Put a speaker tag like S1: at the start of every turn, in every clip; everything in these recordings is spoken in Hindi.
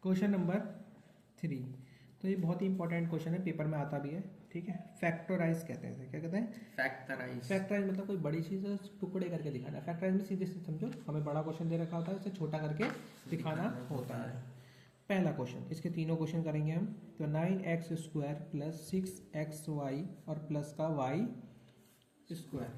S1: Question number 3। तो ये बहुत ही इंपॉर्टेंट क्वेश्चन है, पेपर में आता भी है। ठीक है, फैक्टराइज कहते हैं। क्या कहते हैं? फैक्टराइज मतलब कोई बड़ी चीज टुकड़े करके दिखाना। फैक्टराइज में सीधे सीधे समझो, हमें बड़ा क्वेश्चन दे रखा होता है, उसे छोटा करके दिखाना होता है। पहला क्वेश्चन, इसके तीनों क्वेश्चन करेंगे हम। तो 9x² प्लस 6xy और प्लस का y स्क्वायर।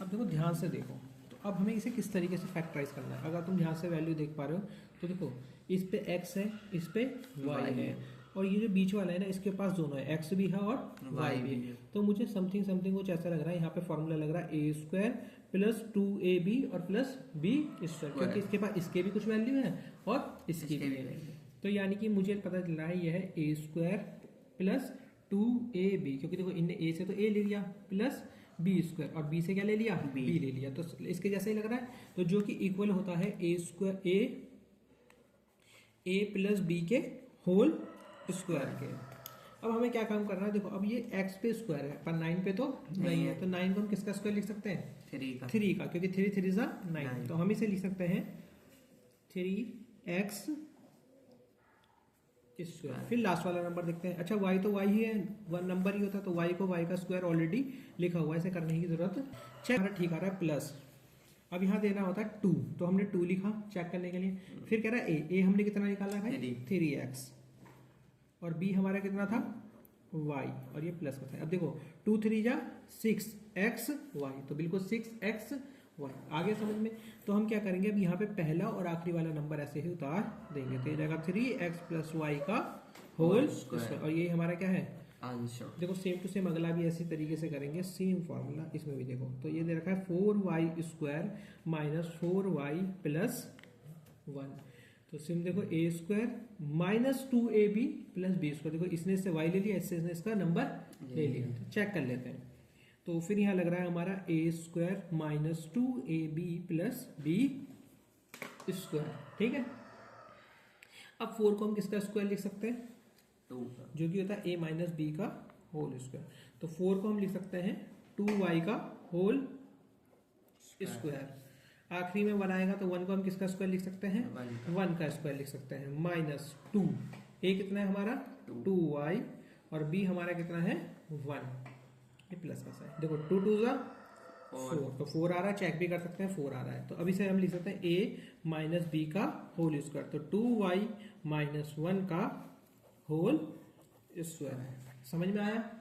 S1: अब देखो, ध्यान से देखो, तो अब हमें इसे किस तरीके से फैक्टराइज करना है। अगर तुम ध्यान से वैल्यू देख पा रहे हो तो देखो, इस पे x है, इस पे y है, और ये जो बीच वाला है ना, इसके पास दोनों है, x भी है और y भी है। तो मुझे समथिंग समथिंग कुछ ऐसा लग रहा है, यहाँ पे फॉर्मूला लग रहा है a² प्लस 2ab और प्लस b स्क्वायर, क्योंकि इसके पास इसके भी कुछ वैल्यू है और इसकी भी वैल्यू। तो यानी कि मुझे पता चल रहा है यह है a² प्लस 2ab, क्योंकि देखो इनने a से तो a ले लिया, प्लस बी स्क्वायर, और बी से क्या ले लिया? बी ले लिया। तो इसके जैसे ही लग रहा है, तो जो कि इक्वल होता है ए प्लस बी के होल स्क्वायर के। अब हमें क्या काम करना है? देखो, अब ये x पे स्क्वायर है पर 9 पे तो नहीं है, तो 9 को हम किसका स्क्वायर लिख सकते हैं? 3 का, क्योंकि 3 3 जा 9। तो हम इसे लिख सकते हैं 3x स्क्वायर। फिर लास्ट वाला नंबर देखते हैं। अच्छा, y तो y ही है, वन नंबर ही होता है, तो y को y का स्क्वायर ऑलरेडी लिखा हुआ है, इसे करने की जरूरत चेक ठीक आ रहा है प्लस। अब यहाँ देना होता है 2, तो हमने 2 लिखा चेक करने के लिए। फिर कह रहा है a हमने कितना निकाला है भाई? 3x, और b हमारा कितना था? y, और ये प्लस का था। अब देखो 2 3 जा 6xy, तो बिल्कुल 6xy। आगे समझ में? तो हम क्या करेंगे, अब यहाँ पे पहला और आखिरी वाला नंबर ऐसे ही उतार देंगे, तो ये जाएगा 3x प्लस y का होल स्क्वायर, और ये हमारा क्या है? आंसर। देखो सेम टू सेम अगला भी ऐसी तरीके से करेंगे, सेम फॉर्मूला इसमें भी देखो। तो ये दे रखा है 4y square minus 4y plus 1। तो सिम देखो a² minus 2ab plus b square. देखो इसने इससे y ले लिया, इससे इसने इसका नंबर ले लिया। तो चेक कर लेते हैं। तो फिर यहाँ लग रहा है हमारा a² minus 2ab plus b square. ठीक है, अब 4 को हम किसका स्क्वायर लिख सकते हैं? 2 का, जो कि होता है a माइनस b का होल स्क्वायर। तो 4 को हम लिख सकते हैं 2y का होल स्क्वायर। आखिरी में 1 आएगा, तो 1 को हम किसका स्क्वायर लिख सकते हैं? 1 का स्क्वायर लिख सकते हैं, माइनस 2। a कितना है हमारा? 2y, और b हमारा कितना है? 1। ये प्लस का साइन। देखो 2 2 जा 4, तो 4 आ रहा है, चेक भी कर सकते हैं 4 आ रहा है। तो अभी से हम लिख सकते हैं a माइनस बी का होल स्क्वायर, तो 2y माइनस 1 का होल स्क्वायर। समझ में आया?